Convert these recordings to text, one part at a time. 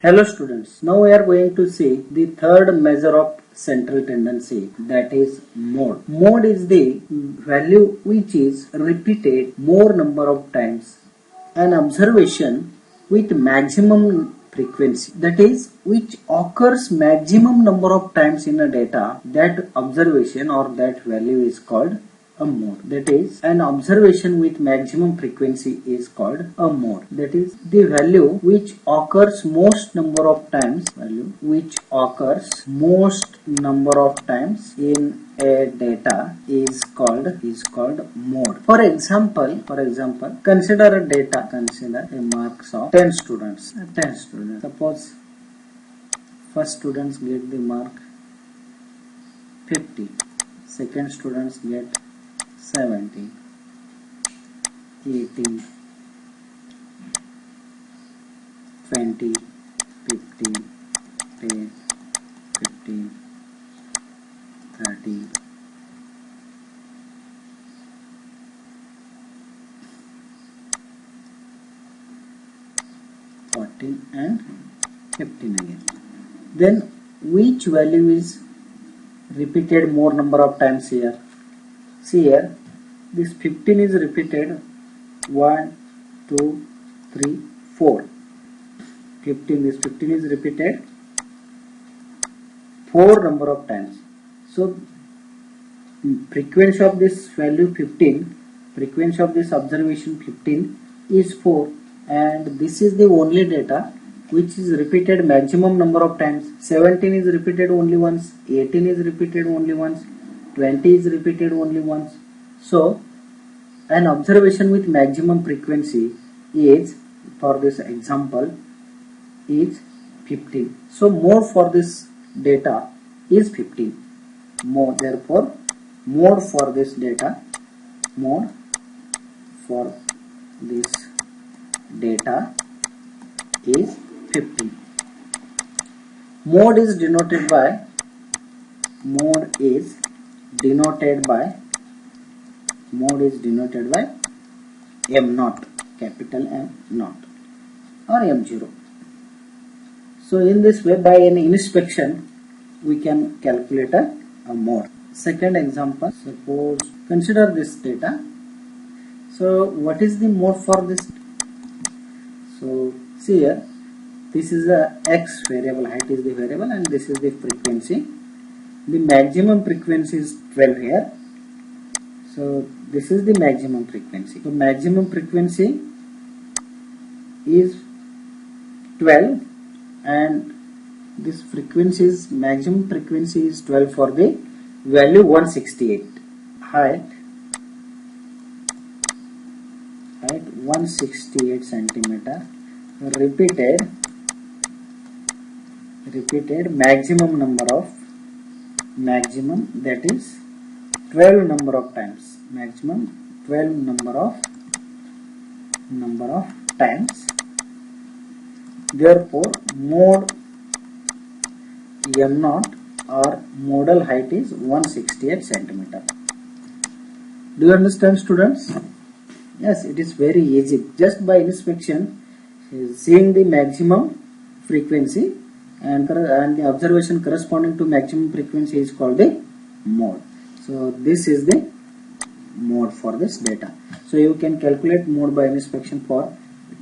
Hello students, now we are going to see the third measure of central tendency, that is mode. Mode is the value which is repeated more number of times. An observation with maximum frequency, that is which occurs maximum number of times in a data, that observation or that value is called a mode. That is, an observation with maximum frequency is called a mode. That is, the value which occurs most number of times, in a data is called mode. For example, consider a marks of 10 students. Suppose first students get the mark 50, second students get 70, 80, 20, 15, 10, 15, 30, 14 and 15 again. Then which value is repeated more number of times here? See here, this 15 is repeated 1, 2, 3, 4. This 15 is repeated 4 number of times. So frequency of this value 15, frequency of this observation 15 is 4, and this is the only data which is repeated maximum number of times. 17 is repeated only once, 18 is repeated only once, 20 is repeated only once. So an observation with maximum frequency is, for this example, is 15. So mode for this data is 15. Therefore mode for this data is 15. Mode is denoted by M0, capital M0 or M0. So in this way, by an inspection we can calculate a mode. Second example, suppose consider this data. So what is the mode for this? So see here, this is a x variable, height is the variable, and this is the frequency. The maximum frequency is 12 here. So this is the maximum frequency. So maximum frequency is 12, and this maximum frequency is 12 for the value 168. Height 168 centimeter. Repeated maximum, that is 12 number of times. Maximum 12 number of times. Therefore mode M0 or modal height is 168 centimeter. Do you understand, students? Yes, it is very easy. Just by inspection, seeing the maximum frequency and the observation corresponding to maximum frequency is called the mode. So this is the mode for this data. So you can calculate mode by inspection for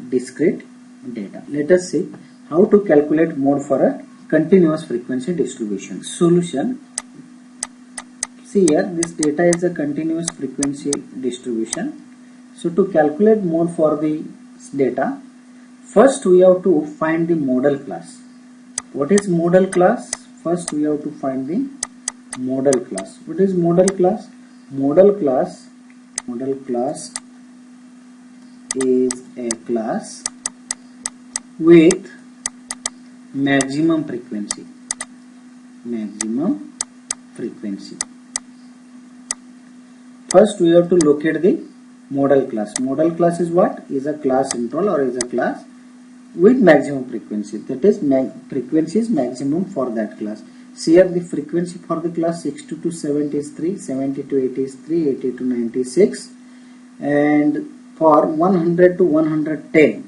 discrete data. Let us see how to calculate mode for a continuous frequency distribution. Solution. See here, this data is a continuous frequency distribution. So to calculate mode for the data, first we have to find the modal class. What is modal class? First we have to find the modal class. What is modal class? Modal class is a class with maximum frequency. First we have to locate the modal class. Modal class is what? Is a class interval or is a class with maximum frequency. That is, frequency is maximum for that class. See here, the frequency for the class 60 to 70 is 3, 70 to 80 is 3, 80 to 96, and for 100 to 110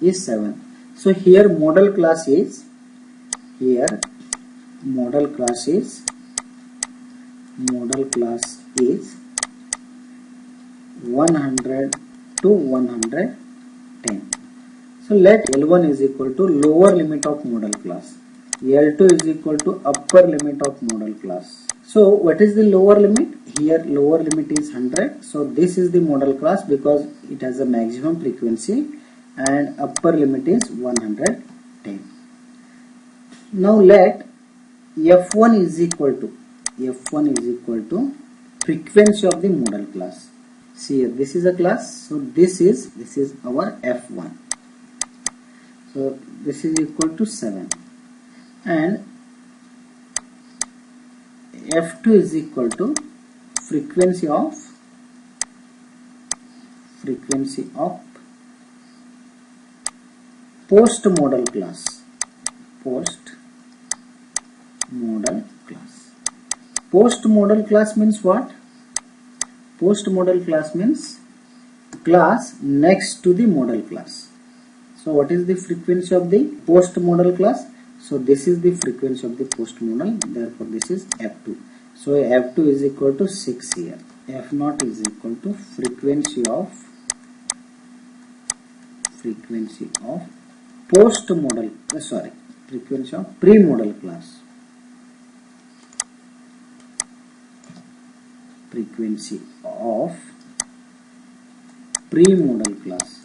is 7. So here model class is 100 to 110. So let L1 is equal to lower limit of model class, L2 is equal to upper limit of model class. So what is the lower limit? Here lower limit is 100. So this is the model class because it has a maximum frequency, and upper limit is 110. Now let F1 is equal to frequency of the model class. See here, this is a class, so this is our F1. So this is equal to 7, and F2 is equal to frequency of post model class. Post model class means what? Post model class means class next to the model class. So what is the frequency of the post model class? So this is the frequency of the post model, therefore this is F2. So F2 is equal to 6 here. F0 is equal to frequency of post model, frequency of pre-model class. Frequency of pre-model class.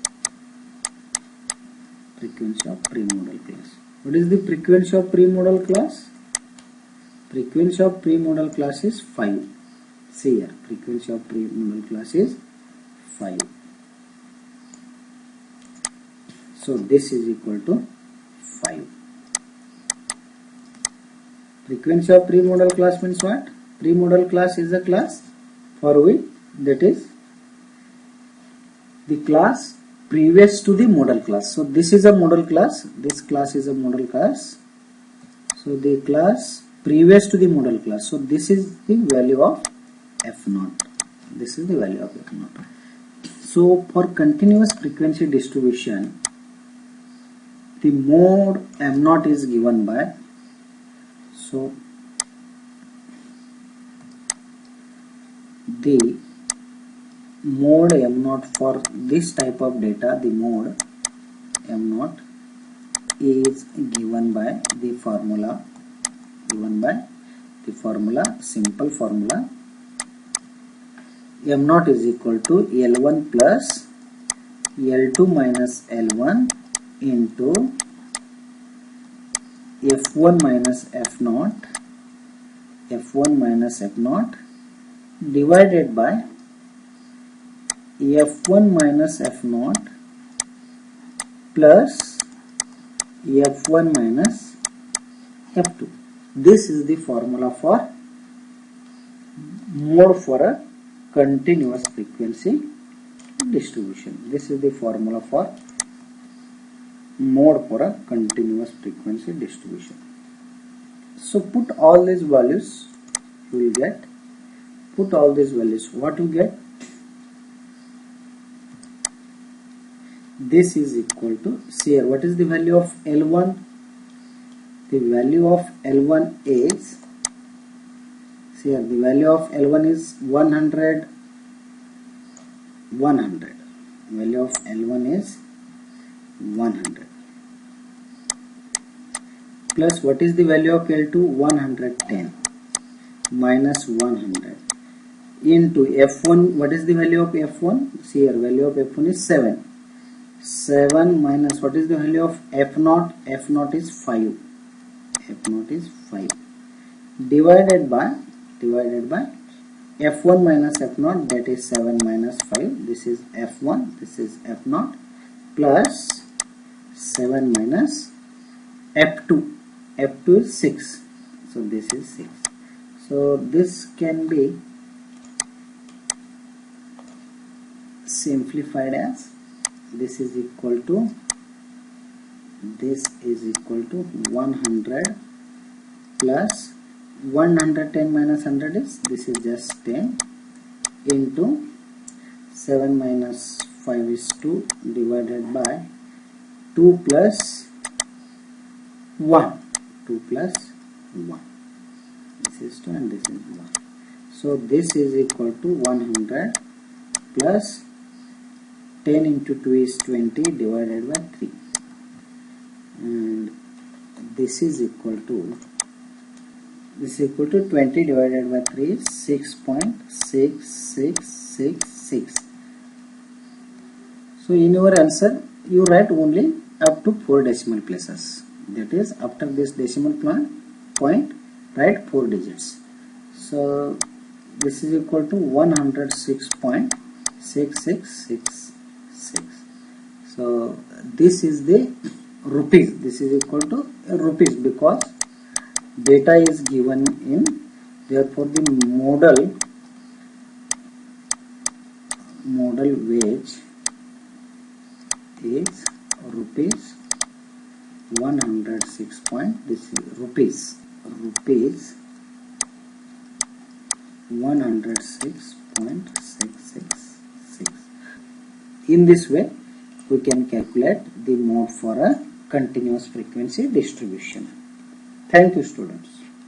What is the frequency of pre-model class? Frequency of pre-model class is 5. See here, frequency of pre-model class is 5. So this is equal to 5. Frequency of pre-model class means what? Pre-model class is a class for which, that is the class previous to the model class. So this is a model class, this class is a model class. So the class previous to the model class. So this is the value of F0. So for continuous frequency distribution, the mode M0 is given by, so the mode M0 for this type of data, the mode M0 is given by the formula, simple formula. M0 is equal to L1 plus L2 minus L1 into F1 minus F0 divided by F1 minus F0 plus F1 minus F2. This is the formula for mode for a continuous frequency distribution. This is the formula for mode for a continuous frequency distribution. So put all these values, you will get, what you get? This is equal to, see here, what is the value of L1? The value of L1 is, see here, the value of L1 is 100. Value of L1 is 100. Plus what is the value of L2? 110 minus 100 into F1. What is the value of F1? See here, value of F1 is 7. 7 minus what is the value of F0? F0 is 5. Divided by F1 minus F0, that is 7 minus 5. This is F1, this is F0, plus 7 minus F2. F2 is 6. So this is 6. So this can be simplified as this is equal to 100 plus 110 minus 100 is, this is just 10 into 7 minus 5 is 2 divided by 2 plus 1. 2 plus 1. This is 2 and this is 1. So this is equal to 100 plus 10 into 2 is 20 divided by 3. And this is equal to 20 divided by 3 is 6.6666. So in your answer you write only up to 4 decimal places. That is, after this decimal point write 4 digits. So this is equal to 106.6666. So this is the rupees. This is equal to rupees because data is given in, therefore the modal wage is rupees 106 point, this is rupees 106.666. In this way we can calculate the mode for a continuous frequency distribution. Thank you, students.